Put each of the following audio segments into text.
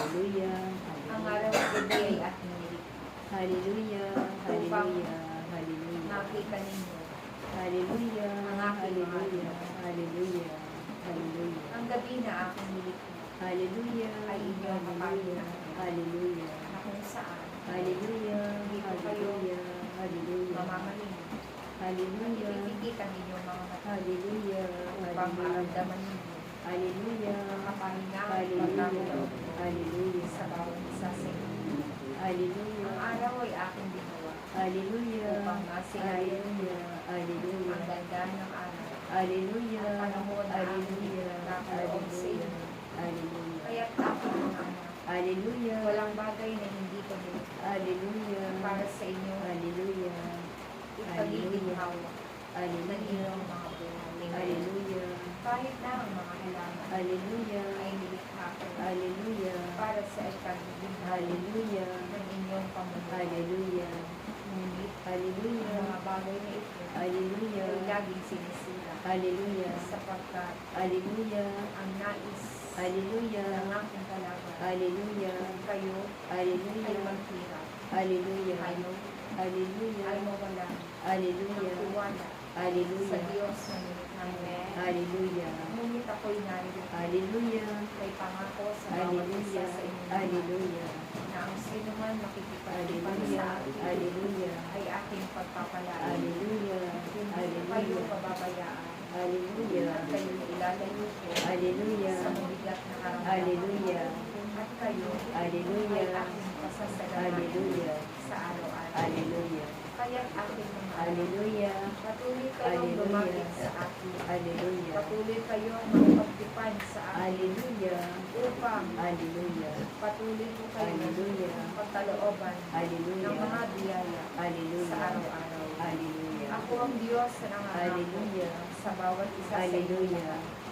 Hallelujah. Ang araw at gabi ay aking nilikha. Hallelujah. Hallelujah. Hallelujah. Nakita ninyo Hallelujah. ang aking mga Hallelujah. Hallelujah. Hallelujah. ang gabi na aking nilikha. Hallelujah. Ay inyong Hallelujah. Hallelujah. Na kung saan Hallelujah. Dito kayo Hallelujah. Hallelujah. mamamahin. Hallelujah. Nakikita ninyong mga mata Hallelujah. upang Hallelujah. maramdaman ninyo Hallelujah. ang kapahingahan Hallelujah. pagkakulog Hallelujah. sa bawat isa sa inyo. Hallelujah. Ang araw ay aking ginawa Hallelujah. upang masilayan Hallelujah. Hallelujah. ang ganda ng araw. Hallelujah. Ang panahon na aking Hallelujah. nakaroon sa inyo. Hallelujah. Kaya't aking mga anak, Hallelujah. walang bagay na hindi ko nilikha Hallelujah. para sa inyo Hallelujah. ipagiging hawak ng Hallelujah. inyong mga buhay. Hallelujah. Kahit na ang mga halaman Hallelujah. ay nilikha ko Hallelujah. para sa ipagiging hawak Hallelujah. ng inyong pamumuhay. Hallelujah. Ngunit ang Hallelujah. mga bagay na ito Hallelujah. ay laging sinisira Hallelujah. sapagkat Hallelujah. ang nais Hallelujah. ng aking kalaban Hallelujah. kayo ay Hallelujah. maghirap, Hallelujah. kayo Hallelujah. ay mawala ng Hallelujah. tiwala sa Hallelujah. Diyos na nilikha. Hallelujah. Ngunit ako'y narito Hallelujah. may pangako sa bawat isa Hallelujah. sa inyo Hallelujah. na ang sino man makikipagtipan Hallelujah. sa akin Hallelujah. ay aking pagpapalaan. Hallelujah. Hindi kayo Hallelujah. pababayaan. Hallelujah. At kayo ilalayo ko Hallelujah. sa mabigat na karamdaman. Hallelujah. At kayo Hallelujah. ay aking pasasalamatan Hallelujah. sa araw-araw. Hallelujah. Kaya't aking mga anak, Hallelujah. patuloy kayong Hallelujah. lumapit sa akin. Hallelujah. Patuloy kayong magpagtipan sa akin Hallelujah. upang Hallelujah. patuloy ko kayo Hallelujah. pagkalooban Hallelujah. ng mga biyaya Hallelujah. sa araw-araw. Hallelujah. Ako ang Diyos na nangangako Hallelujah. sa bawat isa sa inyo.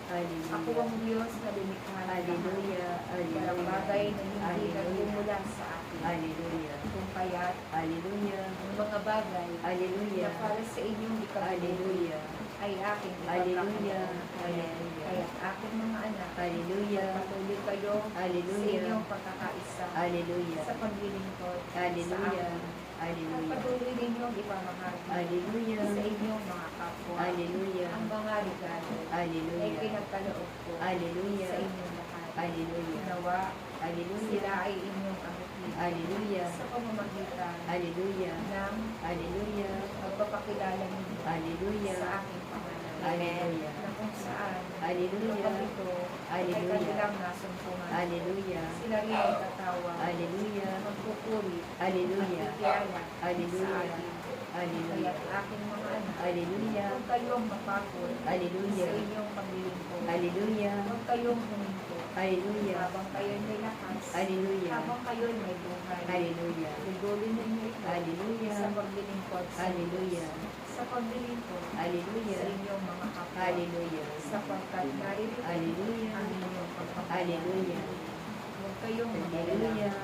Hallelujah. Ako ang Diyos na lumikha ng lahat. Hallelujah. Walang bagay na hindi Hallelujah. nagmumula sa akin. Hallelujah. Kung kaya't Hallelujah. ang mga bagay na Hallelujah. para sa inyong ipagpatuloy Hallelujah. ay aking Hallelujah. ipagpatuloy. Hallelujah. Kaya't aking mga anak, Hallelujah. patuloy kayo sa Hallelujah. inyong pagkakaisa Hallelujah. sa paglilingkod sa Hallelujah. akin. At Hallelujah. patuloy ninyong ipamahagi Hallelujah. sa inyong mga kapwa Hallelujah. ang mga regalo ay Hallelujah. pinagkaloob ko Hallelujah. sa inyong lahat. Hallelujah. Nawa Hallelujah. sila ay inyong abutin Hallelujah. sa pamamagitan Hallelujah. ng Hallelujah. pagpapakilala ninyo Hallelujah. sa aking pangalan. Hallelujah. Na kung saan Hallelujah. kapag ito ay Hallelujah. kanilang nasumpungan. Hallelujah. Sila rin ay tatawa, Hallelujah. magpupuri, Hallelujah. magtitiwala sa Hallelujah. akin. Hallelujah. Kaya't aking mga anak, Hallelujah. huwag kayong mapagod Hallelujah. sa inyong paglilingkod. Hallelujah. Huwag kayong huminto Hallelujah. habang kayo'y may lakas, Hallelujah. habang kayo'y may buhay. Hallelujah. Ligulin ninyo ito Hallelujah. sa paglilingkod sa Hallelujah. sa paglilingkod Hallelujah. sa inyong mga kapwa. Hallelujah. Sapagkat narito Hallelujah. ang inyong pagpapalala. Hallelujah. Huwag kayong magalala. Hallelujah.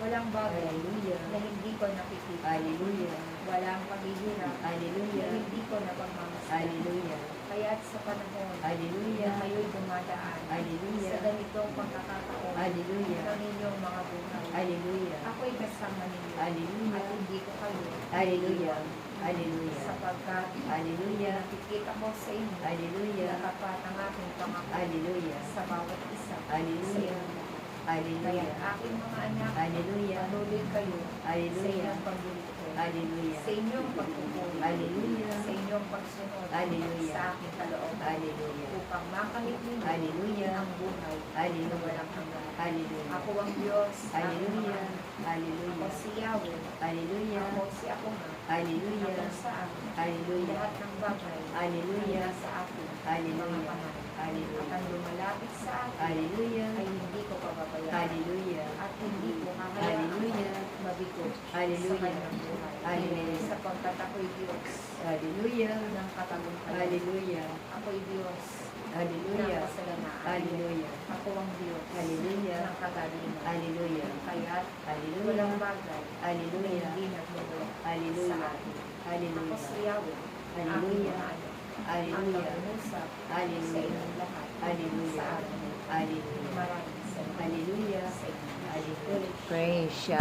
Walang bagay Hallelujah. na hindi ko nakikita. Hallelujah. Walang paghihirap na Hallelujah. hindi ko napagmamasdan. Hallelujah. Kaya't sa panahon na Hallelujah. kayo'y dumadaan Hallelujah. sa ganitong pagkakataon Hallelujah. ng inyong mga buhay, Hallelujah. ako'y kasama ninyo Hallelujah. at hindi ko kayo Hallelujah. Hallelujah. sapagkat Hallelujah. nakikita ko sa inyo Hallelujah. na tapat ang aking pangako Hallelujah. sa bawat isa sa Hallelujah. inyong lahat. Hallelujah. Kaya aking mga anak, Hallelujah. patuloy kayo sa Hallelujah. inyong paglilingkod, Hallelujah. sa inyong pagpupuri, Hallelujah. sa inyong pagsunod Hallelujah. sa aking kalooban, Hallelujah. upang makamit ninyo Hallelujah. ang buhay na Hallelujah. walang hanggan. Hallelujah. Ako ang Diyos, Hallelujah. ako Hallelujah. si Yahweh, Hallelujah. ako si ako nga, na Hallelujah. kung saan Hallelujah. lahat ng bagay Hallelujah. ay nasa akin, Hallelujah. mga pangalan. At Hallelujah. ang lumalapit sa akin Hallelujah. ay hindi ko pababayaan. Hallelujah. At hindi ko kakayaan Hallelujah. mabigo sa Hallelujah. kanyang buhay. Hallelujah. Sapagkat ako'y Diyos Hallelujah. ng katagumpayan. Hallelujah. Ako'y Diyos ng Hallelujah. kasaganaan. Hallelujah. Ako ang Diyos Hallelujah. ng kagalingan. Hallelujah. Kaya't Hallelujah. walang bagay na Hallelujah. hindi nagmumula sa Hallelujah. akin. Ako Hallelujah. si Yahweh, Hallelujah. ang Hallelujah. nangungusap sa Hallelujah. inyong lahat Hallelujah. sa araw na ito. Hallelujah. Maraming salamat Hallelujah. sa inyo. Hallelujah. Praise Yah.